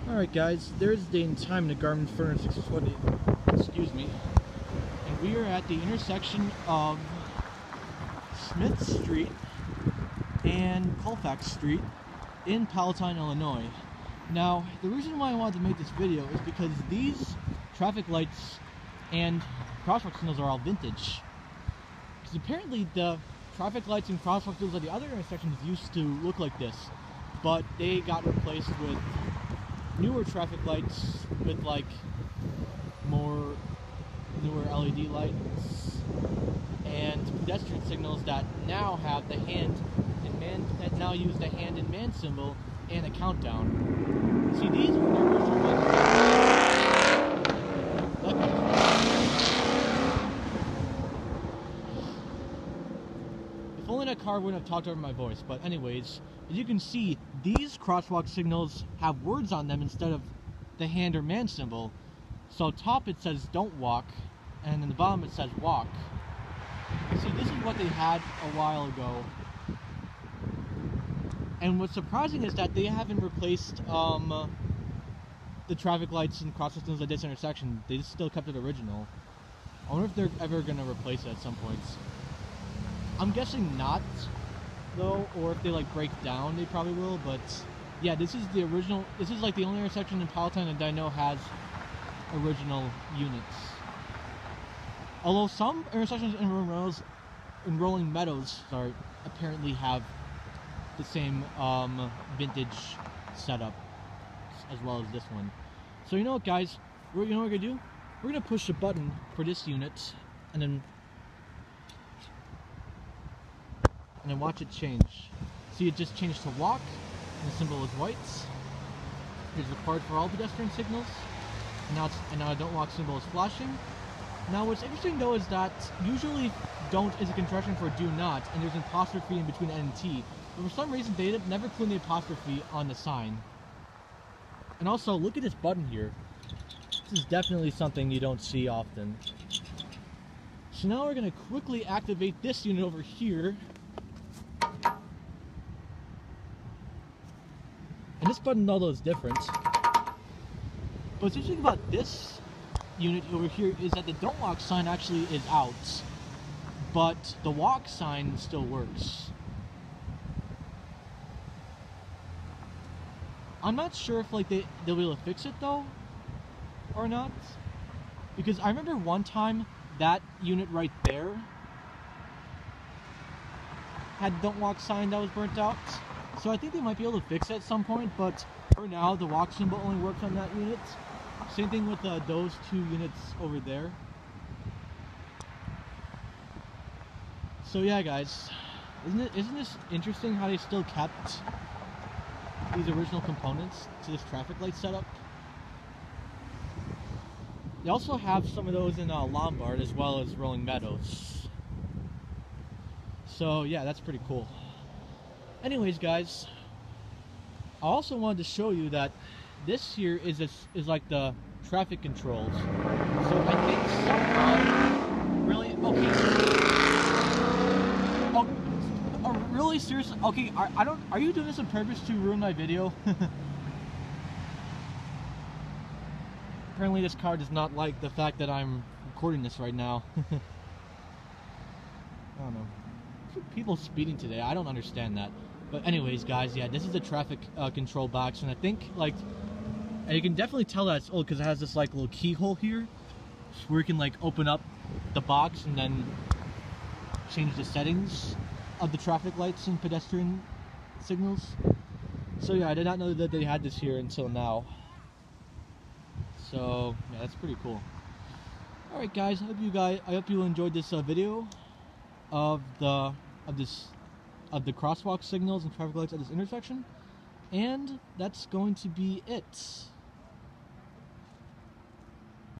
Alright guys, there's the day and time in the Garmin Furnace 620, excuse me, and we are at the intersection of Smith Street and Colfax Street in Palatine, Illinois. Now, the reason why I wanted to make this video is because these traffic lights and crosswalk signals are all vintage. Because apparently the traffic lights and crosswalk signals at the other intersections used to look like this, but they got replaced with newer traffic lights with like newer LED lights and pedestrian signals that now have the hand and man use the hand and man symbol and a countdown. See, these were the original ones. If only that car wouldn't have talked over my voice. But anyways, as you can see, these crosswalk signals have words on them instead of the hand or man symbol. So top it says don't walk, and in the bottom it says walk. See, this is what they had a while ago. And what's surprising is that they haven't replaced the traffic lights and crosswalk signals at this intersection. They just still kept it original. I wonder if they're ever going to replace it at some points. I'm guessing not, though, or if they like break down, they probably will. But yeah, this is the original. This is like the only intersection in Palatine that I know has original units. Although some intersections in Rolling Meadows, apparently have the same vintage setup as well as this one. So you know what, guys? You know what we're gonna do? We're gonna push the button for this unit, and then watch it change. See, it just changed to walk, and the symbol is white. It is required for all pedestrian signals. And now a don't walk symbol is flashing. Now what's interesting though is that usually don't is a contraction for do not, and there's an apostrophe in between N and T. But for some reason they never include the apostrophe on the sign. And also, look at this button here. This is definitely something you don't see often. So now we're going to quickly activate this unit over here. And this button, although is different. But what's interesting about this unit over here is that the don't walk sign actually is out, but the walk sign still works. I'm not sure if like they'll be able to fix it though, or not. Because I remember one time that unit right there had the don't walk sign that was burnt out. So I think they might be able to fix it at some point, but for now the walk symbol only works on that unit. Same thing with those two units over there. So yeah, guys, isn't this interesting how they still kept these original components to this traffic light setup? They also have some of those in Lombard as well as Rolling Meadows. So yeah, that's pretty cool. Anyways, guys, I also wanted to show you that this here is like the traffic controls. So I think someone really really seriously. Okay, I don't. Are you doing this on purpose to ruin my video? Apparently, this car does not like the fact that I'm recording this right now. I don't know. People speeding today. I don't understand that. But anyways, guys, yeah, this is the traffic control box, and I think like, and you can definitely tell that it's old because it has this like little keyhole here, where you can like open up the box and then change the settings of the traffic lights and pedestrian signals. So yeah, I did not know that they had this here until now. So yeah, that's pretty cool. All right, guys, I hope you enjoyed this video of the crosswalk signals and traffic lights at this intersection, and that's going to be it.